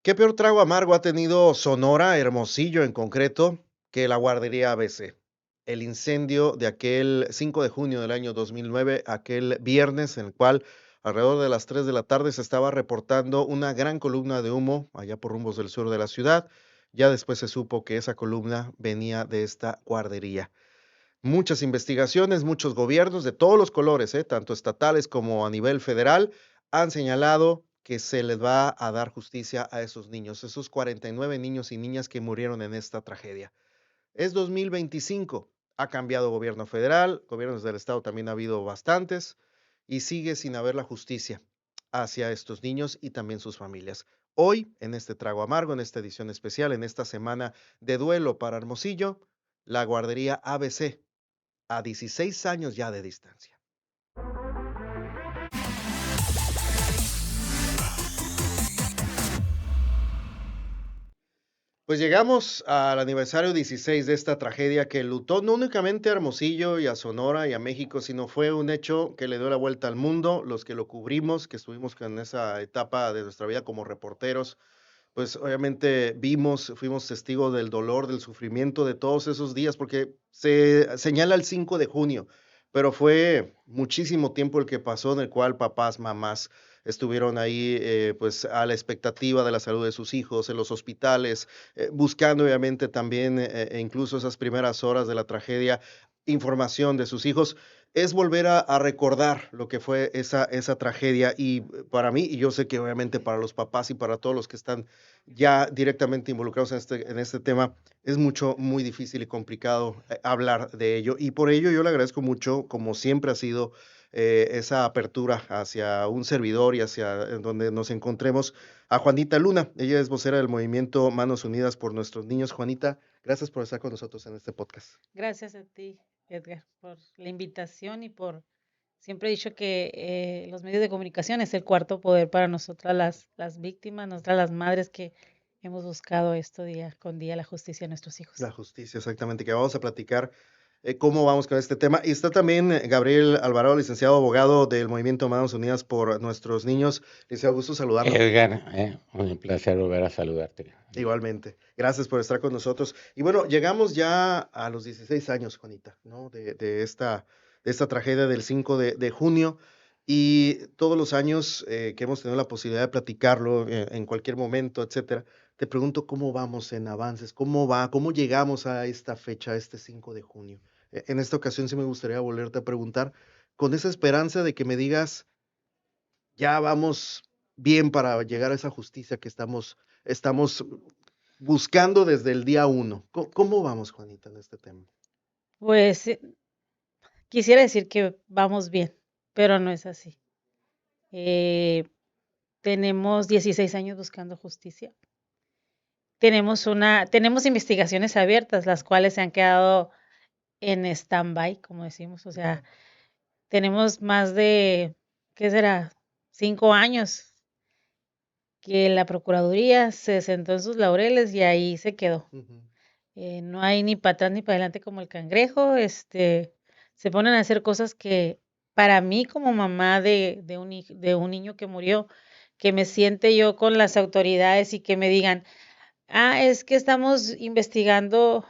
¿Qué peor trago amargo ha tenido Sonora, Hermosillo en concreto, que la guardería ABC? El incendio de aquel 5 de junio del año 2009, aquel viernes en el cual alrededor de las 3 de la tarde se estaba reportando una gran columna de humo allá por rumbos del sur de la ciudad. Ya después se supo que esa columna venía de esta guardería. Muchas investigaciones, muchos gobiernos de todos los colores, tanto estatales como a nivel federal, han señalado que se les va a dar justicia a esos niños, esos 49 niños y niñas que murieron en esta tragedia. Es 2025, ha cambiado gobierno federal, gobiernos del estado también ha habido bastantes, y sigue sin haber la justicia hacia estos niños y también sus familias. Hoy, en este trago amargo, en esta edición especial, en esta semana de duelo para Hermosillo, la guardería ABC a 16 años ya de distancia. Pues llegamos al aniversario 16 de esta tragedia que enlutó no únicamente a Hermosillo y a Sonora y a México, sino fue un hecho que le dio la vuelta al mundo. Los que lo cubrimos, que estuvimos en esa etapa de nuestra vida como reporteros, pues obviamente vimos, fuimos testigos del dolor, del sufrimiento de todos esos días, porque se señala el 5 de junio, pero fue muchísimo tiempo el que pasó en el cual papás, mamás estuvieron ahí pues a la expectativa de la salud de sus hijos en los hospitales, buscando obviamente también e incluso esas primeras horas de la tragedia, información de sus hijos. Es volver a recordar lo que fue esa tragedia y para mí, y yo sé que obviamente para los papás y para todos los que están ya directamente involucrados en este tema, es muy difícil y complicado hablar de ello. Y por ello yo le agradezco mucho, como siempre ha sido, esa apertura hacia un servidor y hacia donde nos encontremos, a Juanita Luna. Ella es vocera del movimiento Manos Unidas por Nuestros Niños. Juanita, gracias por estar con nosotros en este podcast. Gracias a ti, Edgar, por la invitación y por siempre he dicho que los medios de comunicación es el cuarto poder para nosotras las víctimas, nosotras las madres que hemos buscado esto día con día la justicia de nuestros hijos. La justicia, exactamente, que vamos a platicar cómo vamos con este tema. Y está también Gabriel Alvarado, licenciado abogado del Movimiento Manos Unidas por Nuestros Niños. Licenciado, gusto saludarlo. Edgar, un placer volver a saludarte. Igualmente. Gracias por estar con nosotros. Y bueno, llegamos ya a los 16 años, Juanita, ¿no? De esta tragedia del 5 de junio. Y todos los años que hemos tenido la posibilidad de platicarlo en cualquier momento, etcétera, te pregunto cómo vamos en avances, cómo llegamos a esta fecha, a este 5 de junio. En esta ocasión sí me gustaría volverte a preguntar con esa esperanza de que me digas, ya vamos bien para llegar a esa justicia que estamos buscando desde el día uno. ¿Cómo vamos, Juanita, en este tema? Pues quisiera decir que vamos bien, pero no es así. Eh, tenemos 16 años buscando justicia. Tenemos investigaciones abiertas, las cuales se han quedado en stand-by, como decimos, o sea, tenemos más de, ¿qué será? 5 años que la Procuraduría se sentó en sus laureles y ahí se quedó. Ujú. No hay ni para atrás ni para adelante como el cangrejo, se ponen a hacer cosas que para mí como mamá de un niño que murió, que me siente yo con las autoridades y que me digan, es que estamos investigando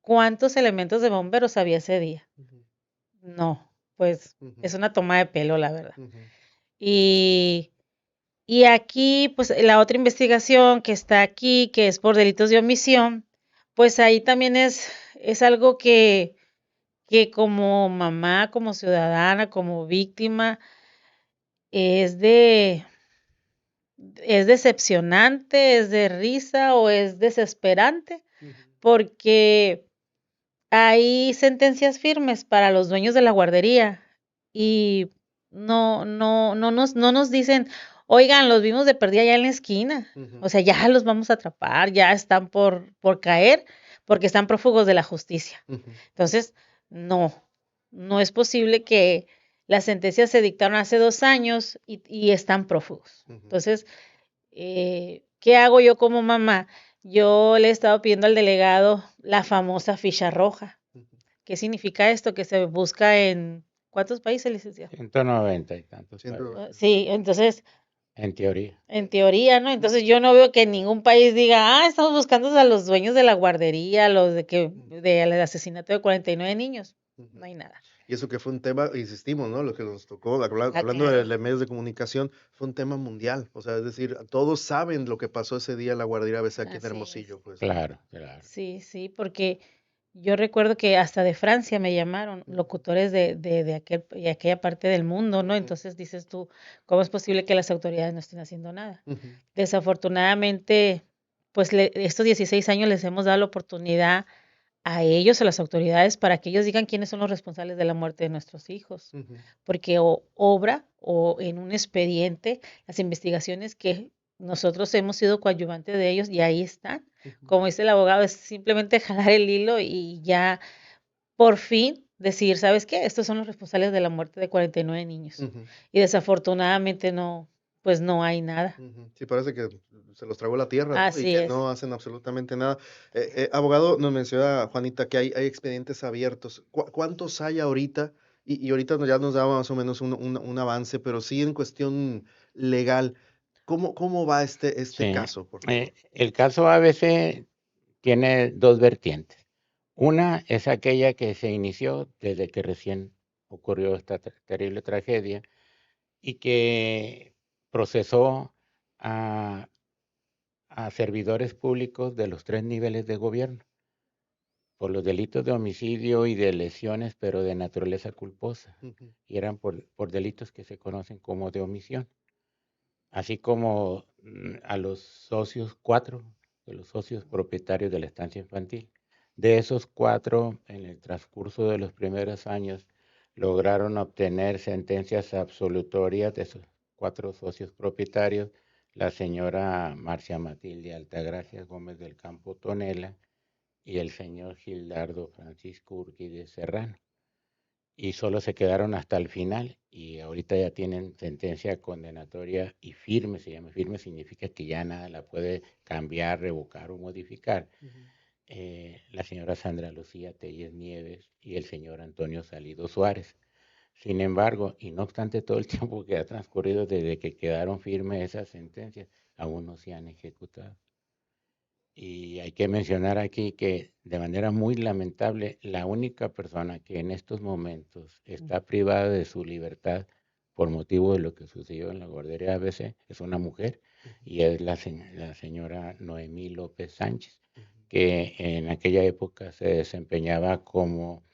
cuántos elementos de bomberos había ese día. Ujú, No, pues ujú, es una toma de pelo, la verdad. ujú, Y, y aquí, pues la otra investigación que está aquí, que es por delitos de omisión, pues ahí también es algo que como mamá, como ciudadana, como víctima, es de, es decepcionante, es de risa o es desesperante, ujú, porque hay sentencias firmes para los dueños de la guardería y no nos dicen, oigan, los vimos de perdida allá en la esquina. ujú, O sea, ya los vamos a atrapar, ya están por caer, porque están prófugos de la justicia. ujú, Entonces, no, no es posible que las sentencias se dictaron hace 2 años y están prófugos. ujú, Entonces, ¿qué hago yo como mamá? Yo le he estado pidiendo al delegado la famosa ficha roja. ujú. ¿Qué significa esto? Que se busca en ¿cuántos países, licenciado? 190 y tantos países. 190. Sí, entonces En teoría. En teoría, ¿no? Entonces yo no veo que ningún país diga, estamos buscando a los dueños de la guardería, los del asesinato de 49 niños. No hay nada. Y eso que fue un tema, insistimos, ¿no? Lo que nos tocó, hablando Claro. de medios de comunicación, fue un tema mundial. O sea, es decir, todos saben lo que pasó ese día en la guardería ABC aquí en Así es. Hermosillo, pues. Claro. Sí, porque yo recuerdo que hasta de Francia me llamaron locutores de aquella parte del mundo, ¿no? Entonces dices tú, ¿cómo es posible que las autoridades no estén haciendo nada? Desafortunadamente, pues estos 16 años les hemos dado la oportunidad a ellos, a las autoridades, para que ellos digan quiénes son los responsables de la muerte de nuestros hijos. Porque obra o en un expediente, las investigaciones que nosotros hemos sido coadyuvantes de ellos y ahí están. Como dice el abogado, es simplemente jalar el hilo y ya por fin decir, ¿sabes qué? Estos son los responsables de la muerte de 49 niños. Y desafortunadamente pues no hay nada. Sí, parece que se los tragó la tierra, ¿no? Y Así que es. no hacen absolutamente nada. Abogado, nos menciona Juanita que hay expedientes abiertos. ¿Cuántos hay ahorita? Y ahorita ya nos da más o menos un avance, pero sí en cuestión legal. ¿Cómo va este Sí. caso, por favor? El caso ABC tiene dos vertientes. Una es aquella que se inició desde que recién ocurrió esta terrible tragedia y que procesó a servidores públicos de los 3 niveles de gobierno por los delitos de homicidio y de lesiones, pero de naturaleza culposa. Y eran por delitos que se conocen como de omisión. Así como a los socios, 4 de los socios propietarios de la estancia infantil. De esos 4, en el transcurso de los primeros años, lograron obtener sentencias absolutorias de esos 4 socios propietarios, la señora Marcia Matilde Altagracia Gómez del Campo Tonela y el señor Gildardo Francisco Urquídez Serrano. Y solo se quedaron hasta el final y ahorita ya tienen sentencia condenatoria y firme, se llama firme, significa que ya nada la puede cambiar, revocar o modificar. La señora Sandra Lucía Telles Nieves y el señor Antonio Salido Suárez. Sin embargo, y no obstante todo el tiempo que ha transcurrido desde que quedaron firmes esas sentencias, aún no se han ejecutado. Y hay que mencionar aquí que de manera muy lamentable, la única persona que en estos momentos está privada de su libertad por motivo de lo que sucedió en la guardería ABC es una mujer y es la señora Noemí López Sánchez, que en aquella época se desempeñaba como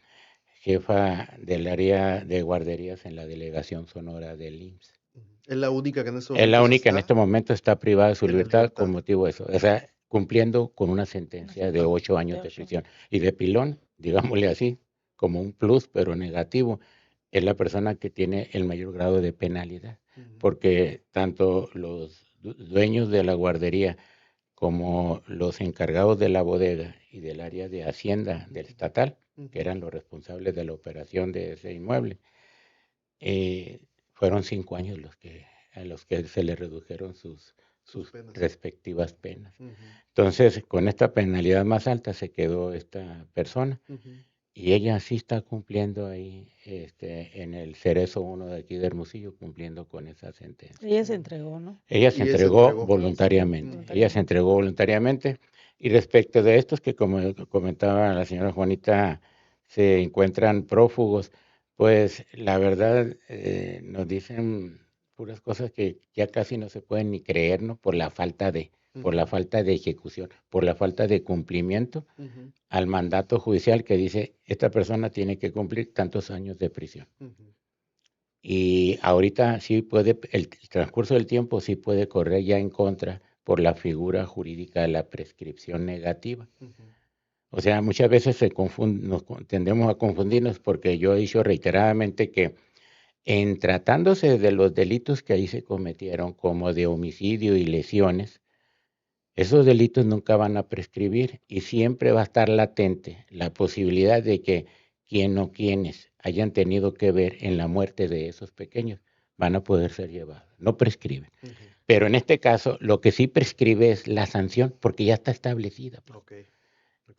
jefa del área de guarderías en la delegación Sonora del IMSS. Es la única que en estos Es la momentos única en está este momento está privada de su en la libertad libertad. con motivo de eso. O sea, cumpliendo con una sentencia de 8 años de prisión. Y de pilón, digámosle así, como un plus, pero negativo, es la persona que tiene el mayor grado de penalidad. Porque tanto los dueños de la guardería como los encargados de la bodega y del área de hacienda del estatal, que eran los responsables de la operación de ese inmueble, fueron 5 años a los que se le redujeron sus penas. respectivas penas. Entonces, con esta penalidad más alta se quedó esta persona y ella sí está cumpliendo ahí en el Cerezo 1 de aquí de Hermosillo, cumpliendo con esa sentencia. Ella se entregó, ¿no? Ella se entregó voluntariamente. Ella se entregó voluntariamente. Y respecto de estos que, como comentaba la señora Juanita, se encuentran prófugos, pues la verdad nos dicen puras cosas que ya casi no se pueden ni creer, ¿no? Por la falta de ejecución, por la falta de cumplimiento al mandato judicial que dice esta persona tiene que cumplir tantos años de prisión. Y ahorita sí puede, el transcurso del tiempo sí puede correr ya en contra por la figura jurídica de la prescripción negativa. O sea, muchas veces tendemos a confundirnos porque yo he dicho reiteradamente que en tratándose de los delitos que ahí se cometieron, como de homicidio y lesiones, esos delitos nunca van a prescribir y siempre va a estar latente la posibilidad de que quien o quienes hayan tenido que ver en la muerte de esos pequeños van a poder ser llevados. No prescriben. Pero en este caso, lo que sí prescribe es la sanción porque ya está establecida.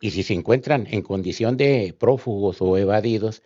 Y si se encuentran en condición de prófugos o evadidos,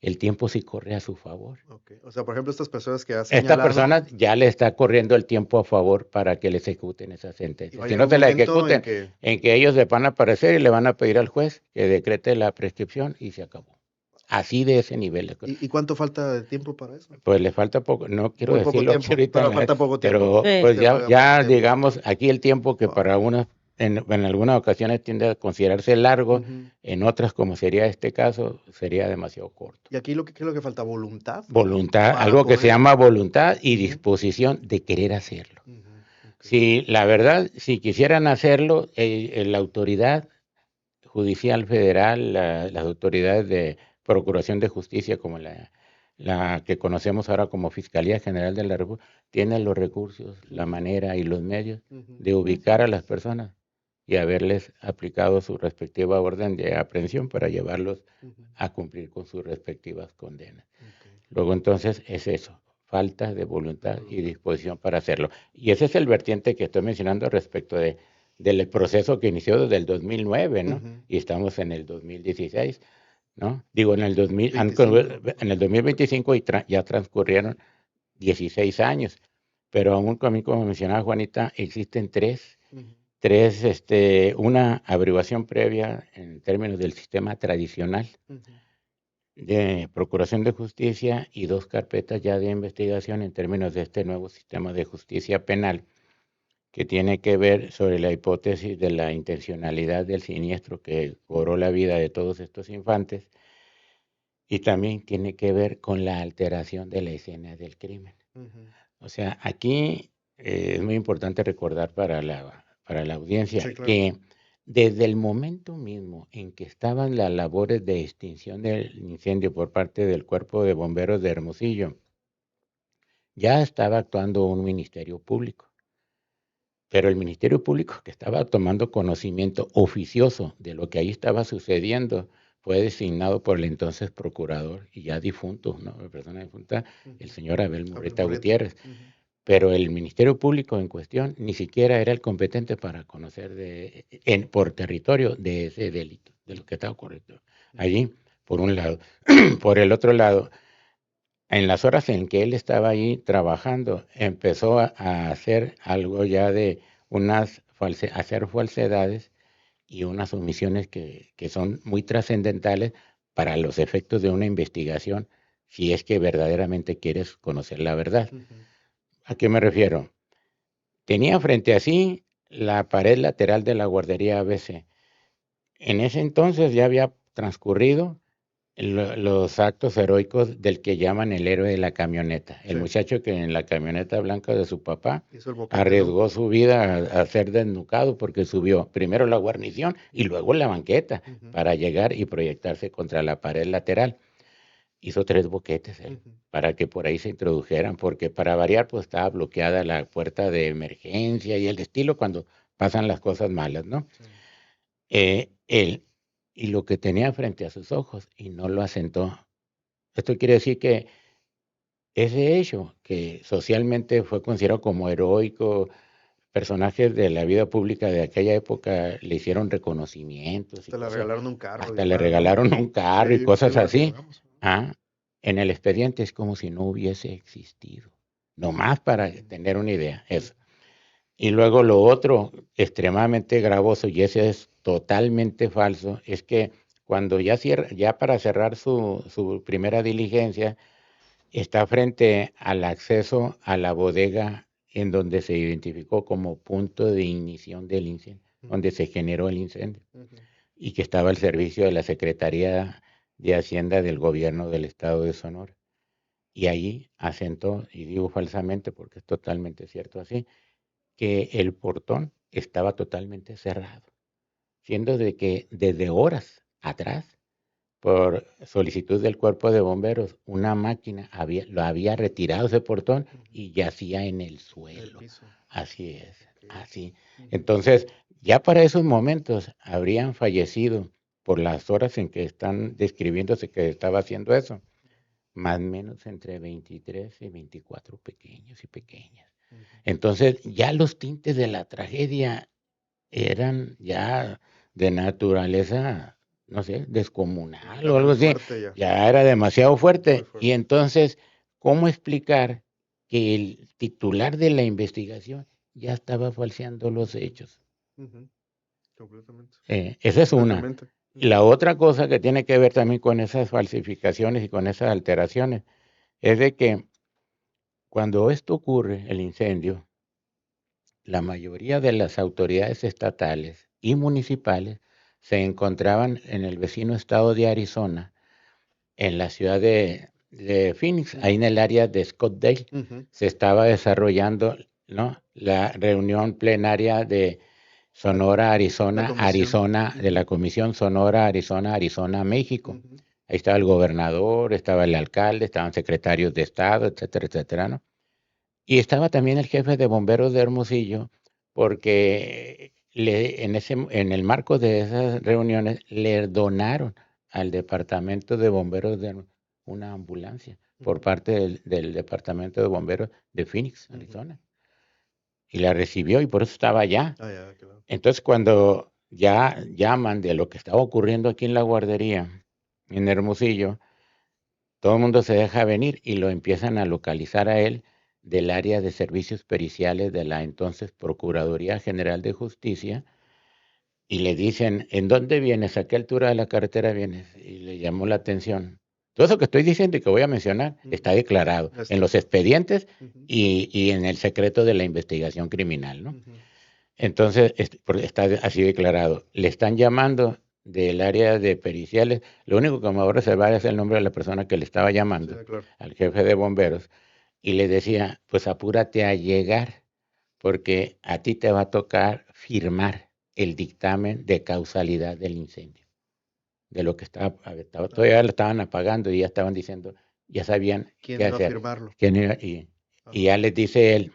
el tiempo sí corre a su favor. Ok. O sea, por ejemplo, estas personas que has Esta señalado, persona ya le está corriendo el tiempo a favor para que les ejecuten esa y va sentencia. a Si llegar no un se la momento en ejecuten, que... en que ellos le van a aparecer y le van a pedir al juez que decrete la prescripción y se acabó. Así de ese nivel. ¿Y cuánto falta de tiempo para eso? Pues le falta poco, no quiero Muy poco decirlo aquí tiempo, ahorita, pero falta poco tiempo. pero Sí. pues Te falta poco ya tiempo. digamos, aquí el tiempo que Wow. para unas, en algunas ocasiones tiende a considerarse largo, Ujú. en otras, como sería este caso, sería demasiado corto. Y aquí ¿qué es lo que falta? ¿Voluntad Voluntad, para algo que se poder? llama voluntad y Ujú, disposición de querer hacerlo. ujú, ok. Si la verdad, si quisieran hacerlo, la autoridad judicial federal, las autoridades de procuración de justicia, como la que conocemos ahora como Fiscalía General de la República, tienen los recursos, la Ujú, manera y los medios ujú, de ubicar a las personas y haberles aplicado su respectiva orden de aprehensión para llevarlos ujú, a cumplir con sus respectivas condenas. ok. Luego entonces es eso, falta de De voluntad y voluntad. disposición para hacerlo. Y ese es el vertiente que estoy mencionando respecto del proceso que inició desde el 2009, ¿no? Ujú, Y estamos en el 2016, ¿no? Digo, en el 2000, 25. en el Ok. 2025 y ya transcurrieron 16 años, pero aún como mencionaba Juanita, existen Ujú, una averiguación previa en términos del sistema tradicional ujú, de Procuración de Justicia y 2 carpetas ya de investigación en términos de este nuevo sistema de justicia penal que tiene que ver sobre la hipótesis de la intencionalidad del siniestro que cobró ujú, la vida de todos estos infantes y también tiene que ver con la alteración de la escena del crimen. ujú. O sea, aquí es muy importante recordar para la audiencia Sí, claro. que desde el momento mismo en que estaban las labores de extinción del incendio por parte del Cuerpo de Bomberos de Hermosillo, ya estaba actuando un ministerio público. Pero el Ministerio Público que estaba tomando conocimiento oficioso de lo que ahí estaba sucediendo fue designado por el entonces procurador y ya difunto, ¿no? La persona difunta, el Ujú. señor Abel Abel Murrieta Murrieta. Gutiérrez. Ujú, Pero el Ministerio Público en cuestión ni siquiera era el competente para conocer por territorio de ese delito, de lo que estaba ocurriendo ujú, allí, por un lado. Por el otro lado, en las horas en que él estaba ahí trabajando, empezó a hacer algo ya de hacer falsedades y unas omisiones que son muy trascendentales para los efectos de una investigación, si es que verdaderamente quieres conocer la verdad. ujú, ¿A qué me refiero? Tenía frente a sí la pared lateral de la guardería ABC. En ese entonces ya había transcurrido los actos heroicos del que llaman el héroe de la camioneta, el sí. muchacho que en la camioneta blanca de su papá Hizo el boquete, ¿no? arriesgó su vida a ser desnucado porque subió primero la guarnición y Ujú, luego la banqueta ujú, para llegar y proyectarse contra la pared lateral. Hizo 3 boquetes él ujú, para que por ahí se introdujeran, porque para variar pues estaba bloqueada la puerta de emergencia y el estilo cuando pasan las cosas malas, ¿no? sí. Él y lo que tenía frente a sus ojos y no lo asentó. Esto quiere decir que ese hecho, que socialmente fue considerado como heroico, personajes de la vida pública de aquella época le hicieron reconocimientos y Hasta le cosas, regalaron un carro y hasta le demás, ¿no? regalaron un carro y Sí, sí cosas lo así. recordamos. Ah, en el expediente es como si no hubiese existido. Nomás para Ujú, tener una idea, ujú, eso. Y luego lo otro extremadamente gravoso, y ese es totalmente falso, es que cuando ya para cerrar su primera diligencia, está frente al acceso a la bodega en donde se identificó como punto de ignición del incendio, donde ujú, se generó el incendio, ujú, y que estaba al servicio de la Secretaría de Hacienda del Gobierno del Estado de Sonora. Y ahí asentó, y digo falsamente porque es totalmente cierto así, que el portón estaba totalmente cerrado, siendo de que desde horas atrás, por solicitud del cuerpo de bomberos, una máquina lo había retirado ese portón ujú. y yacía en el En el suelo. piso. Así es, Ok. así. Ujú, Entonces, ya para esos momentos habrían fallecido por las horas en que están describiéndose que estaba haciendo eso, más o menos entre 23 y 24 pequeños y pequeñas. ujú. Entonces, ya los tintes de la tragedia eran ya de naturaleza no sé, descomunal Era o algo muy así. fuerte ya, Ya era demasiado muy fuerte. Y fuerte. entonces, ¿cómo explicar que el titular de la investigación ya estaba falseando los hechos? Ujú, completamente, Esa es una. completamente. La Ujú, otra cosa que tiene que ver también con esas falsificaciones y con esas alteraciones es de que cuando esto ocurre, el incendio, la mayoría de las autoridades estatales y municipales se encontraban en el vecino estado de Arizona, en la ciudad de Phoenix, ahí en ujú, el área de Scottsdale. ujú. Se estaba desarrollando, ¿no?, la reunión plenaria de La Sonora, la Arizona, comisión. Arizona, de la Ujú, Comisión Sonora, Arizona, Arizona, México. ujú, Ahí estaba el gobernador, estaba el alcalde, estaban secretarios de Estado, etcétera, etcétera, ¿no? Y estaba también el jefe de bomberos de Hermosillo, porque en el marco de esas reuniones le donaron al departamento de bomberos de una ambulancia por ujú, parte del departamento de bomberos de Phoenix, ujú. Arizona. Y la recibió y por eso estaba allá. Ah, ya, claro. Entonces, cuando ya llaman de lo que estaba ocurriendo aquí en la guardería, en Hermosillo, todo el mundo se deja venir y lo empiezan a localizar a él del área de servicios periciales de la entonces Procuraduría General de Justicia y le dicen, ¿en dónde vienes? ¿A qué altura de la carretera vienes? Y le llamó la atención. Todo eso que estoy diciendo y que voy a mencionar está Ujú. declarado Ya en está los claro. expedientes Ujú, y en el secreto de la investigación criminal, ¿no? ujú. Entonces, porque está así declarado. Le están llamando del área de periciales. Lo único que me voy a reservar es el nombre de la persona que le estaba Sí, llamando, claro. al jefe de bomberos, y le decía, pues apúrate a llegar, porque a ti te va a tocar firmar el dictamen de causalidad del incendio, de lo que Ah, todavía ya. lo estaban apagando y ya estaban diciendo, ya sabían ¿Quién qué iba a hacer. firmarlo? Y Ajá. ya les dice él,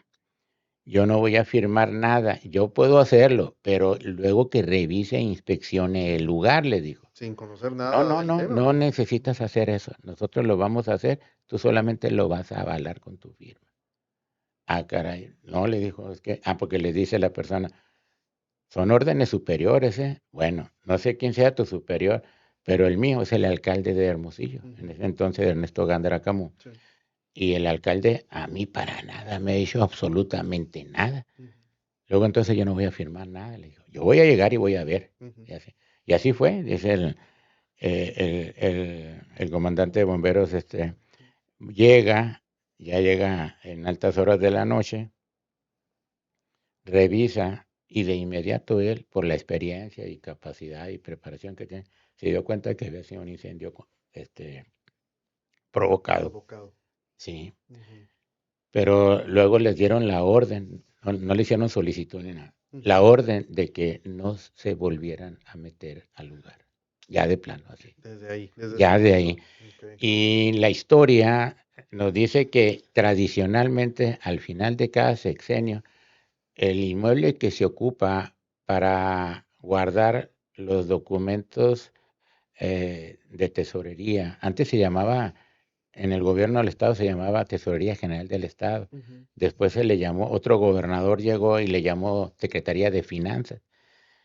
yo no voy a firmar nada, yo puedo hacerlo, pero luego que revise e inspeccione el Sí, lugar, le dijo. sin conocer No, nada no, del no, tema, no ¿no? necesitas Ujú. hacer eso. Nosotros lo vamos a hacer, tú solamente lo vas a avalar con tu firma. Ah, caray. No, le dijo, es que, porque le dice la persona, son órdenes superiores, ¿eh? Bueno, no sé quién sea tu superior, pero el mío es el alcalde de Hermosillo, en Ujú. ese entonces Ernesto Gándara Camú. Sí. Y el alcalde a mí para nada me ha dicho absolutamente nada. Ujú, Luego entonces yo no voy a firmar nada, le dijo. Yo voy a llegar y voy a ver. ujú. Y así fue, dice el comandante de bomberos, llega, ya llega en altas horas de la noche, revisa y de inmediato él, por la experiencia y capacidad y preparación que tiene, se dio cuenta que había sido un incendio provocado, Provocado. sí. Ujú, Pero luego les dieron la orden, no le hicieron solicitud ni nada, la ujú. orden de que no se volvieran a meter al lugar, ya de plano así, Desde ahí, desde ese ya de ahí. momento. Okey. Y la historia nos dice que tradicionalmente al final de cada sexenio, el inmueble que se ocupa para guardar los documentos de tesorería, antes se llamaba, en el gobierno del estado se llamaba Tesorería General del Estado, Ujú. después se le llamó, otro gobernador llegó y le llamó Secretaría de Finanzas,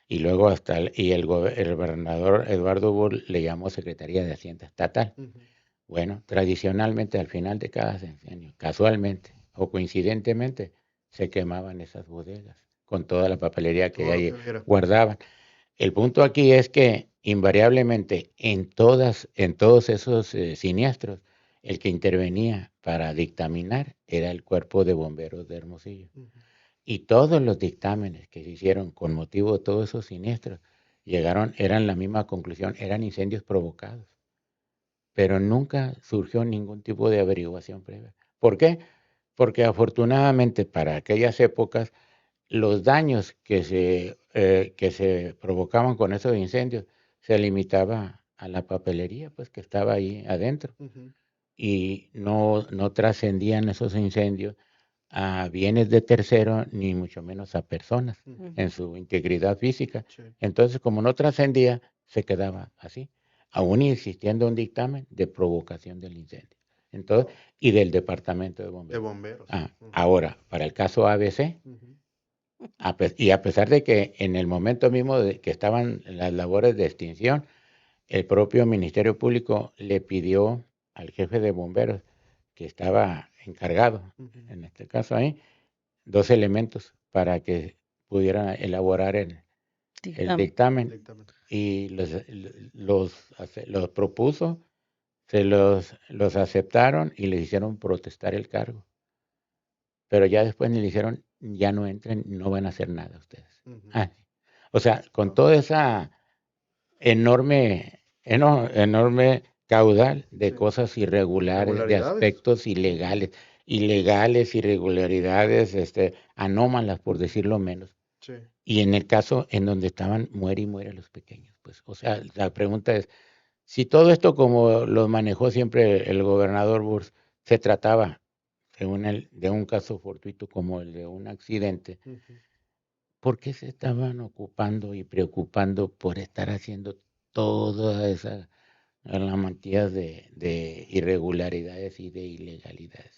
y luego el gobernador Eduardo Bull le llamó Secretaría de Hacienda Estatal. Ujú. Bueno, tradicionalmente al final de cada sexenio, casualmente o coincidentemente, se quemaban esas bodegas con toda la papelería que Todo lo ahí que hubiera. guardaban. El punto aquí es que invariablemente en todos esos siniestros, el que intervenía para dictaminar era el Cuerpo de Bomberos de Hermosillo. Ujú. Y todos los dictámenes que se hicieron con motivo de todos esos siniestros eran la misma conclusión, eran incendios provocados, pero nunca surgió ningún tipo de averiguación previa. ¿Por qué? Porque afortunadamente para aquellas épocas los daños que se provocaban con esos incendios se limitaba a la papelería, pues que estaba ahí adentro, Ujú. y no trascendían esos incendios a bienes de tercero, ni mucho menos a personas Ujú. en Ujú. su integridad física. Sí. Entonces, como no trascendía, se quedaba así, aún existiendo un dictamen de provocación del incendio. Entonces, y del departamento de De bomberos. bomberos. Ujú. Ahora, para el caso ABC, Ujú. y a pesar de que en el momento mismo de que estaban las labores de extinción, el propio Ministerio Público le pidió al jefe de bomberos, que estaba encargado, en este caso ahí, 2 elementos para que pudiera elaborar el dictamen, Dictamen. y los propuso, los aceptaron y les hicieron protestar el cargo. Pero ya después ni le dijeron, ya no entren, no van a hacer nada ustedes. O sea, con toda esa enorme caudal de Sí. cosas irregulares, de Irregularidades. aspectos ilegales, irregularidades, anómalas, por decirlo menos. Sí. Y en el caso en donde estaban, muere y muere los pequeños. Pues, o sea, la pregunta es, si todo esto, como lo manejó siempre el gobernador Burs, se trataba de un caso fortuito como el de un accidente, ¿por qué se estaban ocupando y preocupando por estar haciendo toda esa la mantilla de irregularidades y de ilegalidades?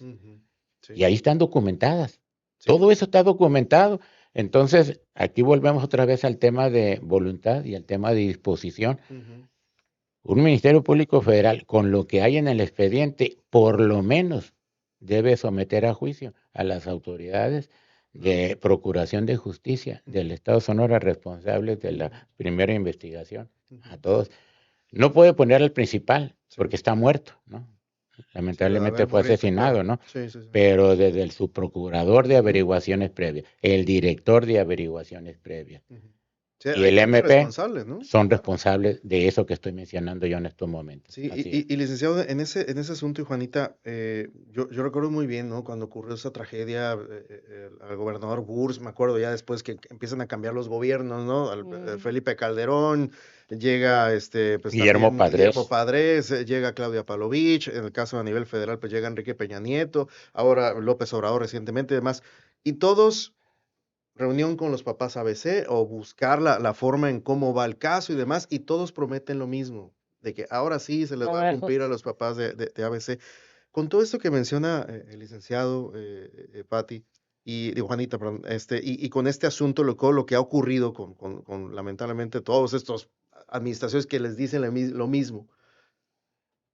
Sí. Y ahí están documentadas. Sí. Todo eso está documentado. Entonces, aquí volvemos otra vez al tema de voluntad y al tema de disposición. Un Ministerio Público Federal, con lo que hay en el expediente, por lo menos debe someter a juicio a las autoridades de Procuración de Justicia del Estado de Sonora, responsables de la primera investigación, a todos. No puede poner al principal, porque está muerto, ¿no? Lamentablemente fue asesinado, ¿no? Sí. Pero desde el subprocurador de averiguaciones previas, el director de averiguaciones previas Sí, y hay el gente MP responsable, ¿no? son responsables de eso que estoy mencionando yo en estos momentos. Sí, Así es. y licenciado, en ese asunto, y Juanita, yo recuerdo muy bien, ¿no? Cuando ocurrió esa tragedia, al gobernador Burs, me acuerdo ya después que empiezan a cambiar los gobiernos, ¿no? Felipe Calderón, llega pues Guillermo también Padres. Guillermo Padres, llega Claudia Palovich, en el caso a nivel federal, pues llega Enrique Peña Nieto, ahora López Obrador recientemente y demás, y todos reunión con los papás ABC o buscar la forma en cómo va el caso y demás, y todos prometen lo mismo, de que ahora sí se les va a cumplir a los papás de ABC. Con todo esto que menciona el licenciado Patti y Juanita, perdón, y con este asunto, lo que ha ocurrido con lamentablemente todos estos administraciones que les dicen lo mismo,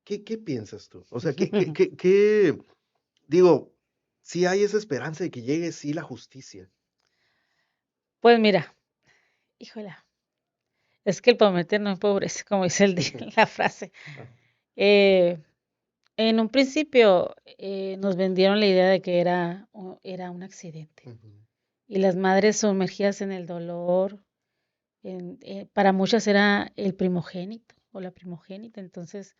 ¿qué piensas tú? O sea, digo, si hay esa esperanza de que llegue sí la justicia. Pues mira, híjole, es que el prometer no empobrece, como dice la frase. En un principio nos vendieron la idea de que era un accidente. Y las madres sumergidas en el dolor, para muchas era el primogénito o la primogénita, entonces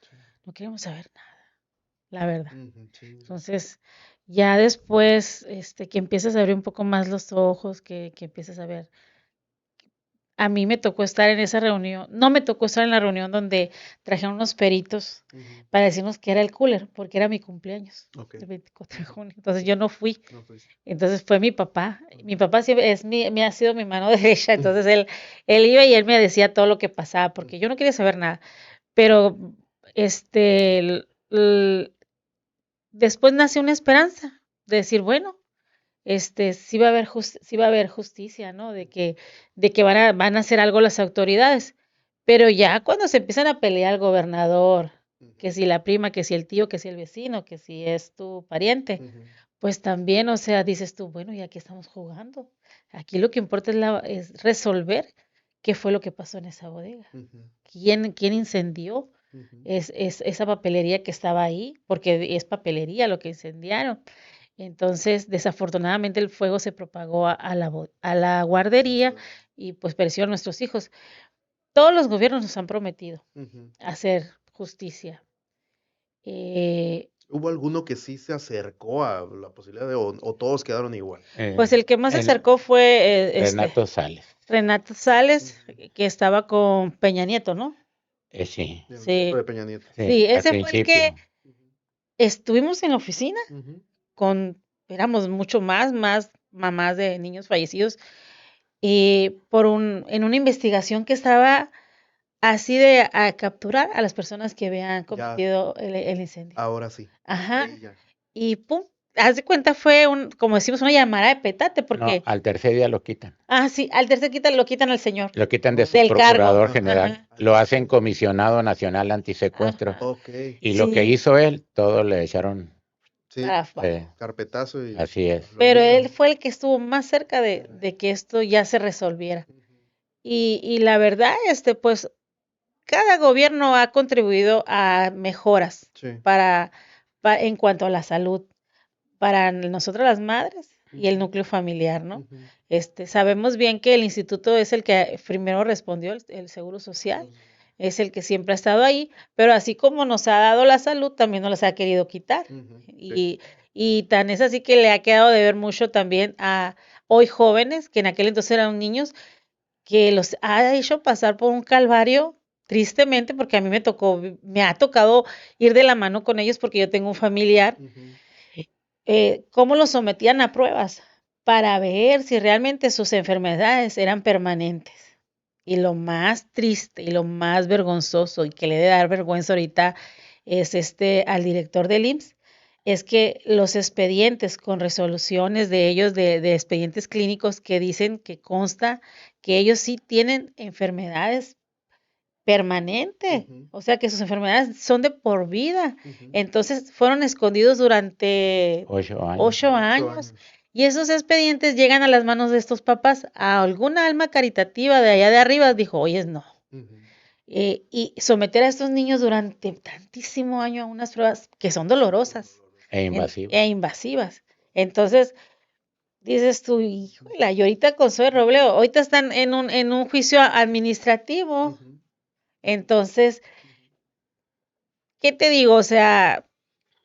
no queremos saber nada, la verdad. Entonces, ya después que empiezas a abrir un poco más los ojos, que empiezas a ver. A mí me tocó estar en esa reunión, no me tocó estar en la reunión donde trajeron unos peritos para decirnos que era el cooler, porque era mi cumpleaños, el 24 de junio. Entonces yo no fui. Entonces fue mi papá. Mi papá siempre me ha sido mi mano derecha, entonces él iba y él me decía todo lo que pasaba, porque yo no quería saber nada. Pero después nació una esperanza de decir, bueno, sí va a haber justicia, ¿no? De que van a hacer algo las autoridades. Pero ya cuando se empiezan a pelear el gobernador, que si la prima, que si el tío, que si el vecino, que si es tu pariente, pues también, o sea, dices tú, bueno, ¿y aquí estamos jugando? Aquí lo que importa es resolver qué fue lo que pasó en esa bodega. ¿Quién incendió esa papelería que estaba ahí? Porque es papelería lo que incendiaron. Entonces, desafortunadamente el fuego se propagó a la guardería y pues perecieron nuestros hijos. Todos los gobiernos nos han prometido hacer justicia. ¿Hubo alguno que sí se acercó a la posibilidad o todos quedaron igual? Pues el que más se acercó fue Renato Sales. Renato Sales, que estaba con Peña Nieto, ¿no? Sí. Sí. De Peña Nieto. Sí, ese fue el que estuvimos en la oficina éramos mucho más mamás de niños fallecidos, en una investigación que estaba así de a capturar a las personas que habían cometido el incendio. Ahora sí. Ajá. Ya. Y pum, haz de cuenta, fue como decimos, una llamada de petate, No, porque, al tercer día lo quitan. sí, al tercer lo quitan al señor Lo quitan de del cargo. subprocurador Ajá. general. Ajá, Lo hacen comisionado nacional antisecuestro. ajá. Ok, Y lo que Sí, hizo él, todo le echaron. sí, abajo. carpetazo y Así es. lo Pero él olvidan. fue el que estuvo más cerca de que esto ya se resolviera. Ujú. Y la verdad, pues, cada gobierno ha contribuido a mejoras Sí. en cuanto a la salud para nosotras las madres y el Ujú. núcleo familiar, ¿no? Ujú. Sabemos bien que el instituto es el que primero respondió, el Seguro Social, es el que siempre ha estado ahí, pero así como nos ha dado la salud, también nos las ha querido quitar. Ujú. Sí. Y tan es así que le ha quedado de ver mucho también a hoy jóvenes, que en aquel entonces eran niños, que los ha hecho pasar por un calvario tristemente, porque a mí me ha tocado ir de la mano con ellos porque yo tengo un familiar, Ujú. cómo los sometían a pruebas para ver si realmente sus enfermedades eran permanentes. Y lo más triste y lo más vergonzoso y que le debe dar vergüenza ahorita es al director del IMSS, es que los expedientes con resoluciones de ellos, de expedientes clínicos que dicen que consta que ellos sí tienen enfermedades permanentes, Ujú. o sea que sus enfermedades son de por vida. Ujú. Entonces fueron escondidos durante 8 años. 8 8 años. años. Y esos expedientes llegan a las manos de estos papás. A alguna alma caritativa de allá de arriba dijo, oye, no. Ujú. Y someter a estos niños durante tantísimo año a unas pruebas que son dolorosas E invasivo. e invasivas. Entonces, dices tú, híjole, y ahorita con Zoe Robledo, ahorita están en un juicio administrativo. Ujú. Entonces, ¿qué te digo? O sea,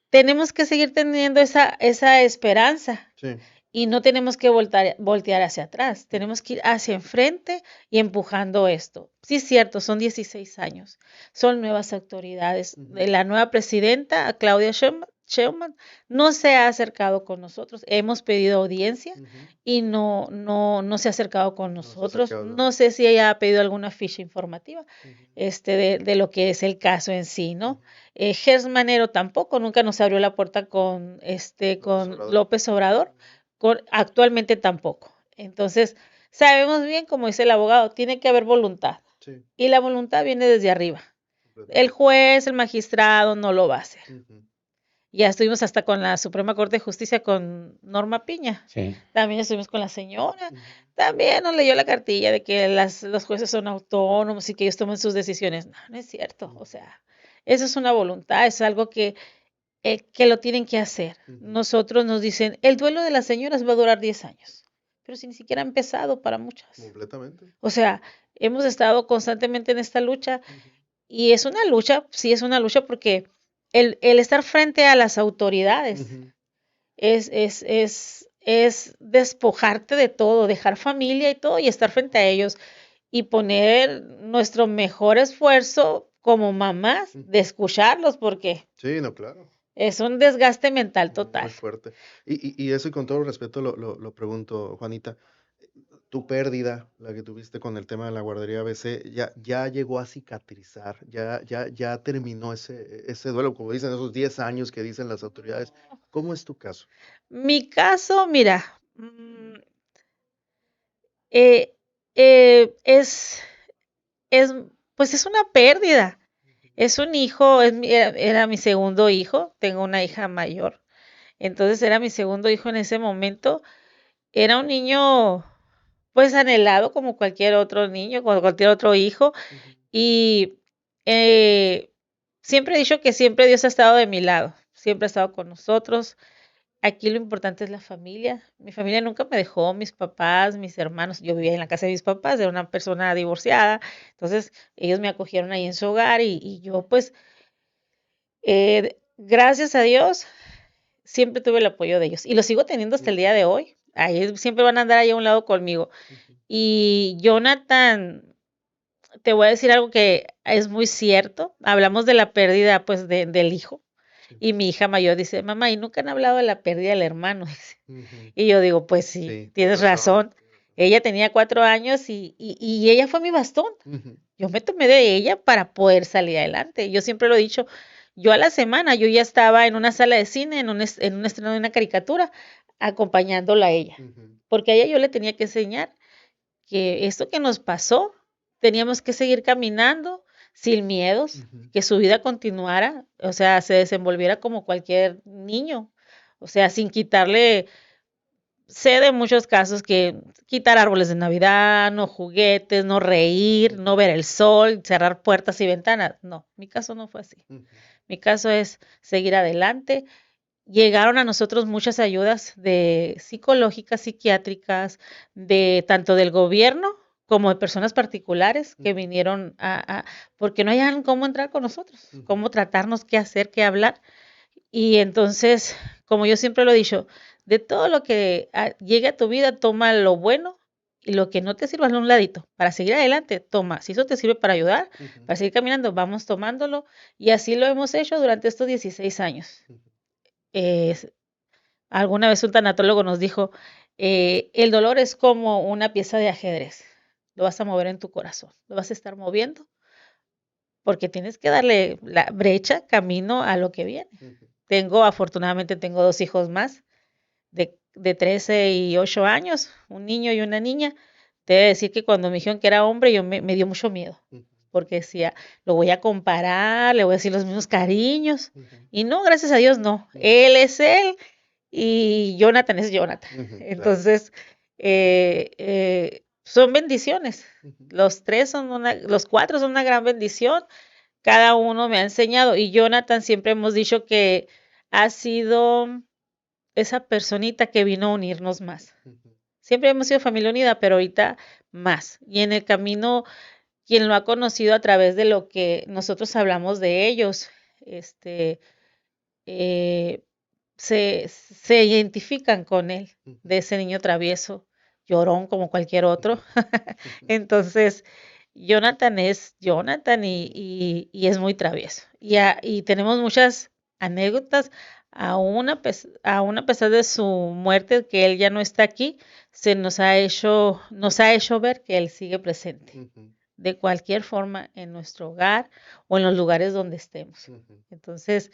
tenemos que seguir teniendo esa esperanza. Sí. Y no tenemos que voltear hacia atrás, tenemos que ir hacia enfrente y empujando esto. Sí, es cierto, son 16 años, son nuevas autoridades. Ujú. La nueva presidenta, Claudia Sheinbaum, no se ha acercado con nosotros. Hemos pedido audiencia Ujú. y no se ha acercado con No se ha nosotros. acercado. No sé si ella ha pedido alguna ficha informativa Ujú. de lo que es el caso en sí, ¿no? Ujú. Gers Manero tampoco, nunca nos abrió la puerta con Obrador. López Obrador. Actualmente tampoco. Entonces, sabemos bien, como dice el abogado, tiene que haber voluntad. Sí, Y la voluntad viene desde arriba. El completamente. juez, el magistrado no lo va a hacer. Ujú. Ya estuvimos hasta con la Suprema Corte de Justicia con Norma Piña. Sí. También estuvimos con la señora. Ujú. También nos leyó la cartilla de que los jueces son autónomos y que ellos toman sus decisiones. No, no es cierto. O sea, eso es una voluntad, es algo que lo tienen que hacer. Ujú. Nosotros nos dicen, el duelo de las señoras va a durar 10 años, pero si ni siquiera ha empezado para muchas. Completamente. O sea, hemos estado constantemente en esta lucha Ujú. y es una lucha, sí es una lucha porque el estar frente a las autoridades Ujú. es despojarte de todo, dejar familia y todo y estar frente a ellos y poner nuestro mejor esfuerzo como mamás de escucharlos porque Sí, no, claro. es un desgaste mental Muy total. fuerte. Y eso, y con todo respeto, lo pregunto, Juanita. Tu pérdida, la que tuviste con el tema de la guardería ABC, ya llegó a cicatrizar, ya terminó ese duelo, como dicen, esos 10 años que dicen las autoridades. ¿Cómo es tu caso? Mi caso, mira, eh, eh, es, pues es una pérdida. Es un hijo, era mi segundo hijo, tengo una hija mayor. Entonces era mi segundo hijo en ese momento. Era un niño, pues anhelado como cualquier otro niño, como cualquier otro hijo. Ujú. Y siempre he dicho que siempre Dios ha estado de mi lado, siempre ha estado con nosotros. Aquí lo importante es la familia. Mi familia nunca me dejó, mis papás, mis hermanos. Yo vivía en la casa de mis papás, era una persona divorciada. Entonces, ellos me acogieron ahí en su hogar y yo, pues, gracias a Dios, siempre tuve el apoyo de ellos. Y lo sigo teniendo hasta el día de hoy. Ahí siempre van a andar ahí a un lado conmigo. Ujú. Y Jonathan, te voy a decir algo que es muy cierto. Hablamos de la pérdida, pues, del hijo. Sí. Y mi hija mayor dice, mamá, ¿y nunca han hablado de la pérdida del hermano? Ujú. Y yo digo, pues sí, Sí, tienes razón. Ella tenía 4 años y ella fue mi bastón. Ujú. Yo me tomé de ella para poder salir adelante. Yo siempre lo he dicho, Yo a la semana, yo ya estaba en una sala de cine, en un estreno de una caricatura, acompañándola a ella. Porque a ella yo le tenía que enseñar que esto que nos pasó, teníamos que seguir caminando sin miedos, que su vida continuara, o sea, se desenvolviera como cualquier niño, o sea, sin quitarle, sé de muchos casos que quitar árboles de Navidad, no juguetes, no reír, no ver el sol, cerrar puertas y ventanas. No, mi caso no fue así. Mi caso es seguir adelante. Llegaron a nosotros muchas ayudas de psicológicas, psiquiátricas, de tanto del gobierno como de personas particulares que vinieron porque no hayan cómo entrar con nosotros, cómo tratarnos, qué hacer, qué hablar. Y entonces, como yo siempre lo he dicho, de todo lo que llegue a tu vida, toma lo bueno y lo que no te sirva, hazlo a un ladito. Para seguir adelante, toma. Si eso te sirve para ayudar, para seguir caminando, vamos tomándolo. Y así lo hemos hecho durante estos 16 años. Alguna vez un tanatólogo nos dijo, el dolor es como una pieza de ajedrez. Lo vas a mover en tu corazón, lo vas a estar moviendo porque tienes que darle la brecha, camino a lo que viene. Afortunadamente tengo 2 hijos más de 13 y 8 años, un niño y una niña. Te voy a decir que cuando me dijeron que era hombre, yo me dio mucho miedo, porque decía, lo voy a comparar, le voy a decir los mismos cariños, y no, gracias a Dios no, él es él, y Jonathan es Jonathan. Entonces, son bendiciones. Los 4 son una gran bendición. Cada uno me ha enseñado. Y Jonathan siempre hemos dicho que ha sido esa personita que vino a unirnos más. Siempre hemos sido familia unida, pero ahorita más. Y en el camino, quien lo ha conocido a través de lo que nosotros hablamos de ellos, se identifican con él, de ese niño travieso, llorón como cualquier otro. Entonces, Jonathan es Jonathan y es muy travieso. Y tenemos muchas anécdotas, aún a pesar de su muerte, que él ya no está aquí, nos ha hecho ver que él sigue presente, de cualquier forma, en nuestro hogar o en los lugares donde estemos. Entonces,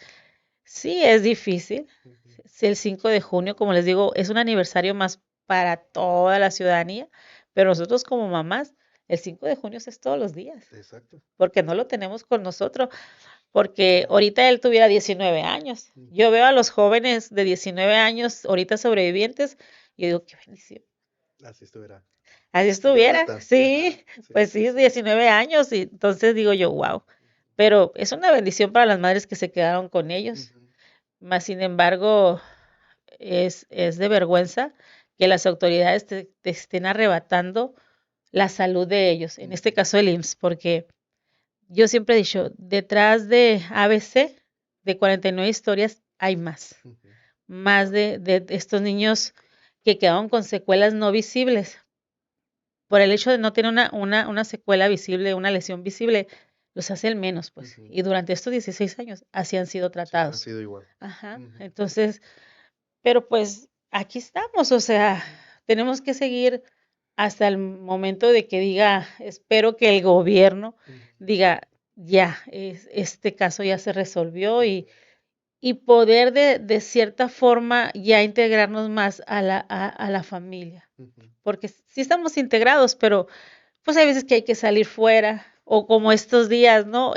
sí, es difícil. Sí, el 5 de junio, como les digo, es un aniversario más para toda la ciudadanía, pero nosotros como mamás, el 5 de junio es todos los días. Exacto. Porque no lo tenemos con nosotros, porque ahorita él tuviera 19 años. Yo veo a los jóvenes de 19 años, ahorita sobrevivientes, y yo digo, qué bendición. Así estuviera. Así estuviera, sí, pues sí, 19 años, y entonces digo yo, wow. Pero es una bendición para las madres que se quedaron con ellos. Más sin embargo, es de vergüenza que las autoridades te estén arrebatando la salud de ellos, en este caso el IMSS, porque yo siempre he dicho, detrás de ABC, de 49 historias, hay más. Más de estos niños que quedaron con secuelas no visibles. Por el hecho de no tener una secuela visible, una lesión visible, los hace el menos, pues. Y durante estos 16 años así han sido tratados. Sí, han sido igual. Ajá. Entonces, pero pues aquí estamos, o sea, tenemos que seguir hasta el momento de que diga, espero que el gobierno diga, ya, este caso ya se resolvió y poder de cierta forma ya integrarnos más a la familia. Porque sí estamos integrados, pero pues hay veces que hay que salir fuera, o como estos días, ¿no?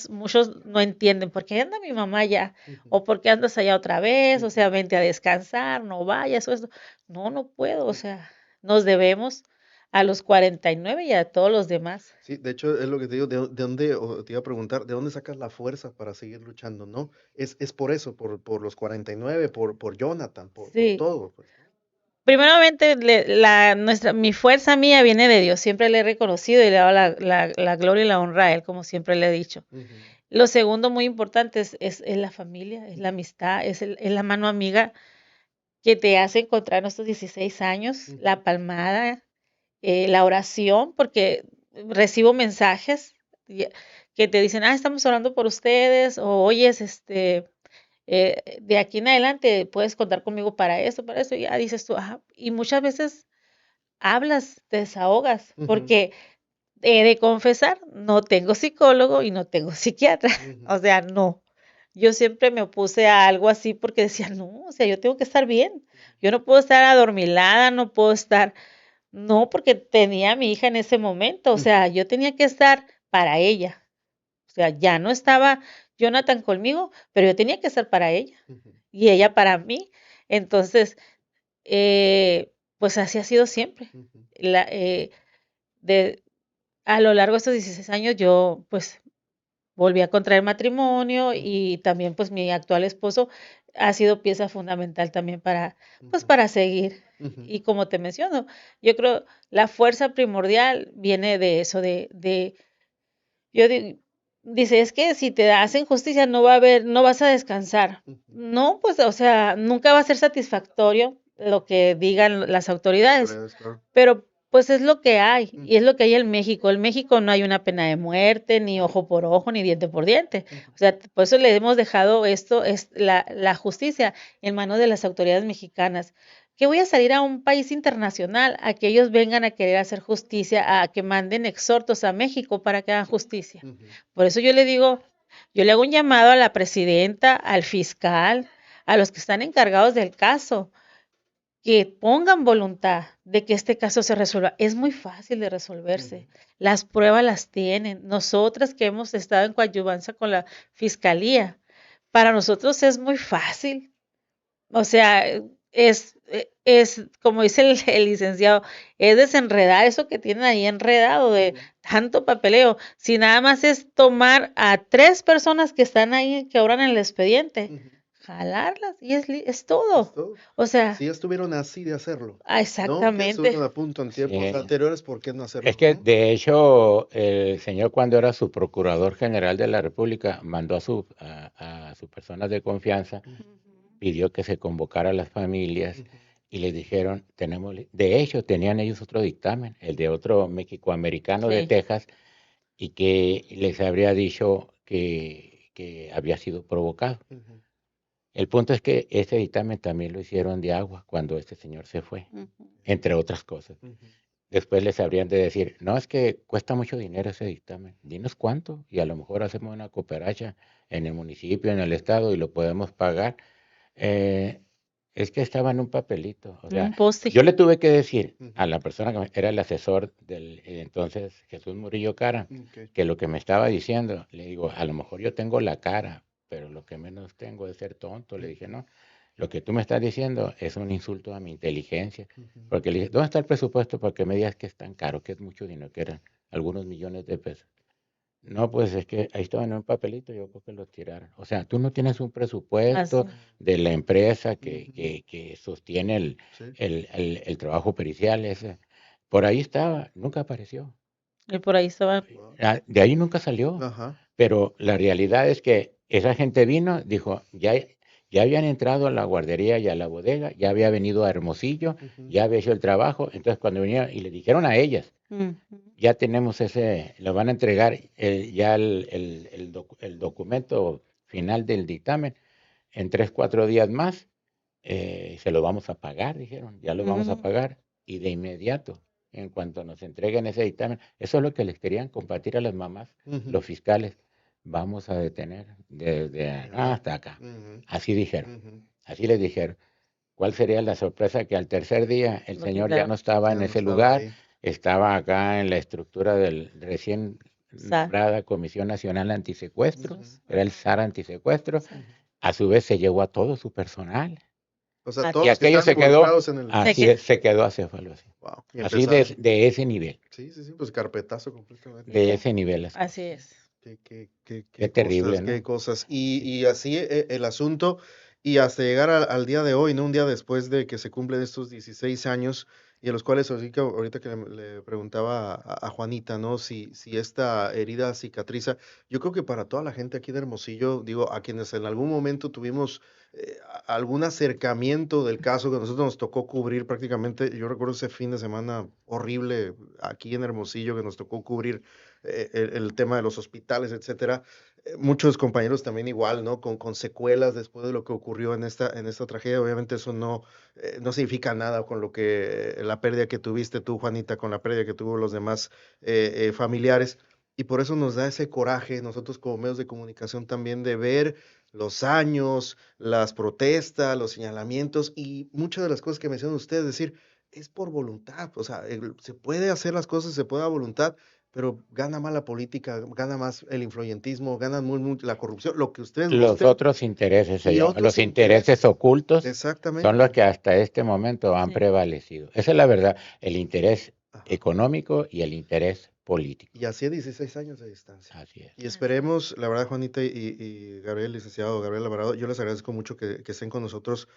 Muchos no entienden, ¿por qué anda mi mamá allá? O ¿por qué andas allá otra vez? O sea, vente a descansar, no vayas, o esto. No puedo, o sea, nos debemos a los 49 y a todos los demás. Sí, de hecho, es lo que te digo, ¿de dónde, o te iba a preguntar, ¿de dónde sacas la fuerza para seguir luchando, no? Es por eso, por los 49, por Jonathan, por todo, pues. Primeramente, mi fuerza mía viene de Dios. Siempre le he reconocido y le he dado la gloria y la honra a Él, como siempre le he dicho. Lo segundo muy importante es la familia, es la amistad, es la mano amiga que te hace encontrar en estos 16 años, la palmada, la oración, porque recibo mensajes que te dicen, estamos orando por ustedes, o oyes, de aquí en adelante puedes contar conmigo para eso, y ya dices tú, y muchas veces hablas, te desahogas, porque he de confesar, no tengo psicólogo y no tengo psiquiatra, o sea, no, yo siempre me opuse a algo así porque decía, no, o sea, yo tengo que estar bien. Yo no puedo estar adormilada, no puedo estar, no, porque tenía a mi hija en ese momento, o sea, yo tenía que estar para ella. O sea, ya no estaba Jonathan conmigo, pero yo tenía que estar para ella y ella para mí. Entonces, pues así ha sido siempre. La, de, a lo largo de estos 16 años yo pues volví a contraer matrimonio y también pues mi actual esposo ha sido pieza fundamental también pues para seguir. Y como te menciono, yo creo la fuerza primordial viene de eso, yo dice, es que si te hacen justicia no va a haber, no vas a descansar. No, pues, o sea, nunca va a ser satisfactorio lo que digan las autoridades, Claro. pero pues es lo que hay, y es lo que hay en México. En México no hay una pena de muerte, ni ojo por ojo, ni diente por diente. O sea, por eso le hemos dejado esto, es la justicia en manos de las autoridades mexicanas. Que voy a salir a un país internacional, a que ellos vengan a querer hacer justicia, a que manden exhortos a México para que hagan justicia. Por eso yo le digo, yo le hago un llamado a la presidenta, al fiscal, a los que están encargados del caso, que pongan voluntad de que este caso se resuelva. Es muy fácil de resolverse. Las pruebas las tienen. Nosotras que hemos estado en coadyuvancia con la fiscalía, para nosotros es muy fácil. O sea, es como dice el licenciado, es desenredar eso que tienen ahí enredado de tanto papeleo. Si nada más es tomar a 3 personas que están ahí, que obran en el expediente, jalarlas y es todo. O sea, Si ya estuvieron así de hacerlo, ¿no? Que exactamente. estuvieron a punto en tiempos Sí. anteriores, ¿por qué no hacerlo? Es que no? de hecho el señor cuando era su procurador general de la República mandó a sus personas de confianza, pidió que se convocara a las familias y les dijeron, de hecho tenían ellos otro dictamen, el de otro mexicoamericano de Sí. Texas, y que les habría dicho que había sido provocado. El punto es que ese dictamen también lo hicieron de agua cuando este señor se fue, entre otras cosas. Después les habrían de decir, no, es que cuesta mucho dinero ese dictamen, dinos cuánto y a lo mejor hacemos una cooperacha en el municipio, en el estado y lo podemos pagar. Es que estaba en un papelito. O sea, Un post-it. yo le tuve que decir a la persona que era el asesor del entonces Jesús Murillo Cara, que lo que me estaba diciendo, le digo, a lo mejor yo tengo la cara, pero lo que menos tengo es ser tonto. Le dije, no, lo que tú me estás diciendo es un insulto a mi inteligencia. Porque le dije, ¿dónde está el presupuesto para que me digas que es tan caro, que es mucho dinero, que eran algunos millones de pesos? No, pues es que ahí estaba en un papelito, yo creo que lo tiraron. O sea, tú no tienes un presupuesto Así. de la empresa que sostiene el trabajo pericial ese. Por ahí estaba, nunca apareció. Y por ahí estaba. De ahí nunca salió. Pero la realidad es que esa gente vino, dijo, ya habían entrado a la guardería y a la bodega, ya había venido a Hermosillo, ya había hecho el trabajo. Entonces cuando vinieron y le dijeron a ellas, ya tenemos lo van a entregar ya el documento final del dictamen en 3, 4 días más, se lo vamos a pagar, dijeron, ya lo vamos a pagar y de inmediato, en cuanto nos entreguen ese dictamen, eso es lo que les querían compartir a las mamás, los fiscales, vamos a detener desde hasta acá, así dijeron, así les dijeron. ¿Cuál sería la sorpresa? Que al tercer día el señor ya no estaba en ese lugar, estaba acá en la estructura del recién nombrada Comisión Nacional Antisecuestro, era el SAR Antisecuestro, a su vez se llevó a todo su personal. O sea, Y todos los que aquello están se quedó, involucrados en el... así se quedó acéfalo así. Wow. Y Así empezaron. de ese nivel, Sí, pues carpetazo completamente. de ese nivel. Así es. Qué terrible, cosas, ¿no? qué cosas. Y así el asunto, y hasta llegar al día de hoy, ¿no? Un día después de que se cumplen estos 16 años, y a los cuales ahorita que le preguntaba a Juanita, ¿no? Si esta herida cicatriza, yo creo que para toda la gente aquí de Hermosillo, digo, a quienes en algún momento tuvimos algún acercamiento del caso que a nosotros nos tocó cubrir prácticamente, yo recuerdo ese fin de semana horrible aquí en Hermosillo que nos tocó cubrir el tema de los hospitales, etcétera. Muchos compañeros también igual, ¿no? Con secuelas después de lo que ocurrió en esta tragedia. Obviamente eso no significa nada con lo que la pérdida que tuviste tú, Juanita, con la pérdida que tuvo los demás familiares. Y por eso nos da ese coraje, nosotros como medios de comunicación también, de ver los años, las protestas, los señalamientos y muchas de las cosas que mencionan ustedes, decir, es por voluntad, o sea, se puede hacer las cosas, se puede a voluntad, pero gana más la política, gana más el influyentismo, gana la corrupción, lo que ustedes Los gusten otros intereses se y llaman, los otros intereses intereses. ocultos son los Exactamente. que hasta este momento han Sí. prevalecido. Esa es la verdad, el interés Ajá. económico y el interés político. Y así a 16 años de distancia. Así es. Y Así es. esperemos, la verdad, Juanita y Gabriel, licenciado Gabriel Alvarado, yo les agradezco mucho que estén con nosotros,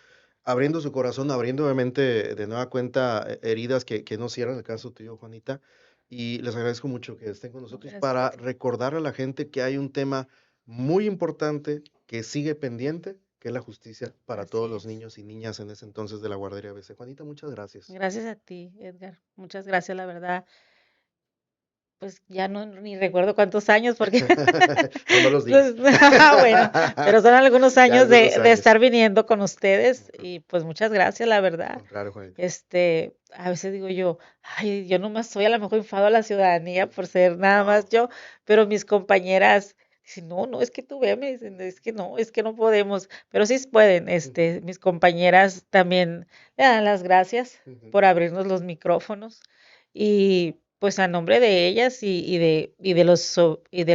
abriendo su corazón, abriendo obviamente de nueva cuenta heridas que no cierran, el caso tuyo, Juanita. Y les agradezco mucho que estén con nosotros Gracias para a ti. recordar a la gente que hay un tema muy importante que sigue pendiente, que es la justicia para Así todos los es. niños y niñas en ese entonces de la guardería ABC. Juanita, muchas gracias. Gracias a ti, Edgar. Muchas gracias, la verdad. Pues ya no ni recuerdo cuántos años porque Son malos días. pues, bueno, pero son algunos Ya años algunos de años. estar viniendo con ustedes y pues muchas gracias, la Al verdad. contrario, Juanita. A veces digo yo, ay, yo nomás soy a lo mejor enfado a la ciudadanía por ser nada más No. yo, pero mis compañeras dicen, no, no, es que tú ve, me dicen, es que no podemos, pero sí pueden, Ujú, mis compañeras también le dan las gracias ujú. por abrirnos los micrófonos y pues a nombre de ellas y de y de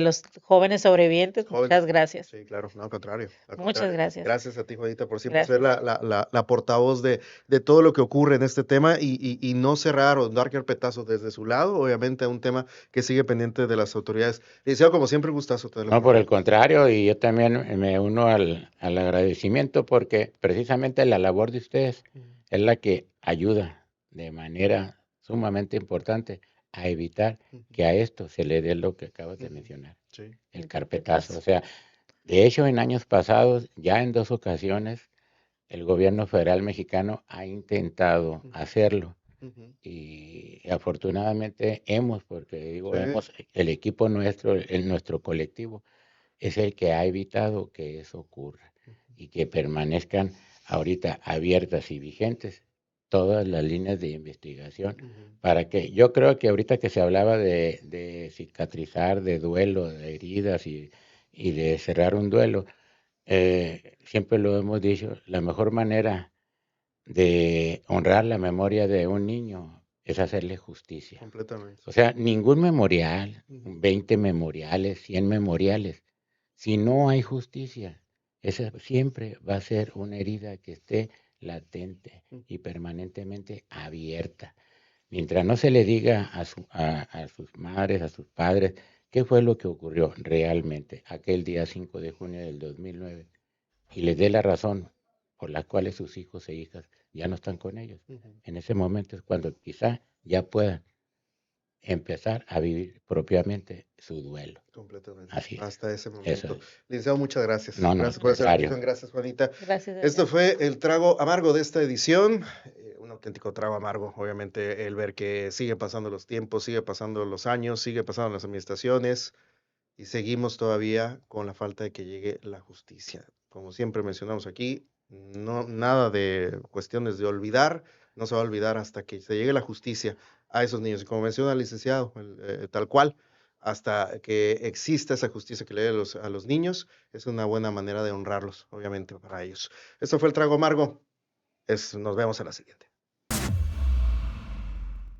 los jóvenes sobrevivientes, Jóvenes. muchas gracias. Sí, claro, no, al contrario, al Muchas contrario. gracias. Gracias a ti, Juanita, por siempre ser Gracias. la portavoz de todo lo que ocurre en este tema y no cerrar o dar carpetazo desde su lado, obviamente, a un tema que sigue pendiente de las autoridades. Licenciado, como siempre, un gustazo tenerlo No, con por el nosotros. contrario, y yo también me uno al agradecimiento porque precisamente la labor de ustedes Ujú, es la que ayuda de manera sumamente importante a evitar ujú, que a esto se le dé lo que acabas de ujú. mencionar, Sí, el El carpetazo. carpetazo. O sea, de hecho, en años pasados, ya en 2 ocasiones, el gobierno federal mexicano ha intentado ujú, hacerlo. ujú. Y afortunadamente hemos, porque Sí, digo, el equipo nuestro, nuestro colectivo, es el que ha evitado que eso ocurra ujú, y que permanezcan ahorita abiertas y vigentes todas las líneas de investigación ujú, para que yo creo que ahorita que se hablaba de cicatrizar, de duelo, de heridas y de cerrar un duelo, siempre lo hemos dicho, la mejor manera de honrar la memoria de un niño es hacerle justicia. completamente. O sea, ningún memorial, Ujú, 20 memoriales, 100 memoriales, si no hay justicia, esa siempre va a ser una herida que esté latente ujú, y permanentemente abierta. Mientras no se le diga a sus madres, a sus padres, qué fue lo que ocurrió realmente aquel día 5 de junio del 2009 y les dé la razón por la cual sus hijos e hijas ya no están con ellos. ujú. En ese momento es cuando quizá ya puedan empezar a vivir propiamente su duelo. Completamente, Así es. hasta ese Eso momento. es. Licenciado, muchas gracias. No, no, al Gracias por esa contrario. reflexión, gracias, Juanita. Gracias, Esto Edgar. fue el trago amargo de esta edición, un auténtico trago amargo, obviamente, el ver que siguen pasando los tiempos, sigue pasando los años, sigue pasando las administraciones y seguimos todavía con la falta de que llegue la justicia. Como siempre mencionamos aquí, no, nada de cuestiones de olvidar, no se va a olvidar hasta que se llegue la justicia a esos niños. Y como menciona el licenciado, tal cual, hasta que exista esa justicia que le dé a los niños, es una buena manera de honrarlos, obviamente, para ellos. Esto fue el trago amargo. Nos vemos en la siguiente.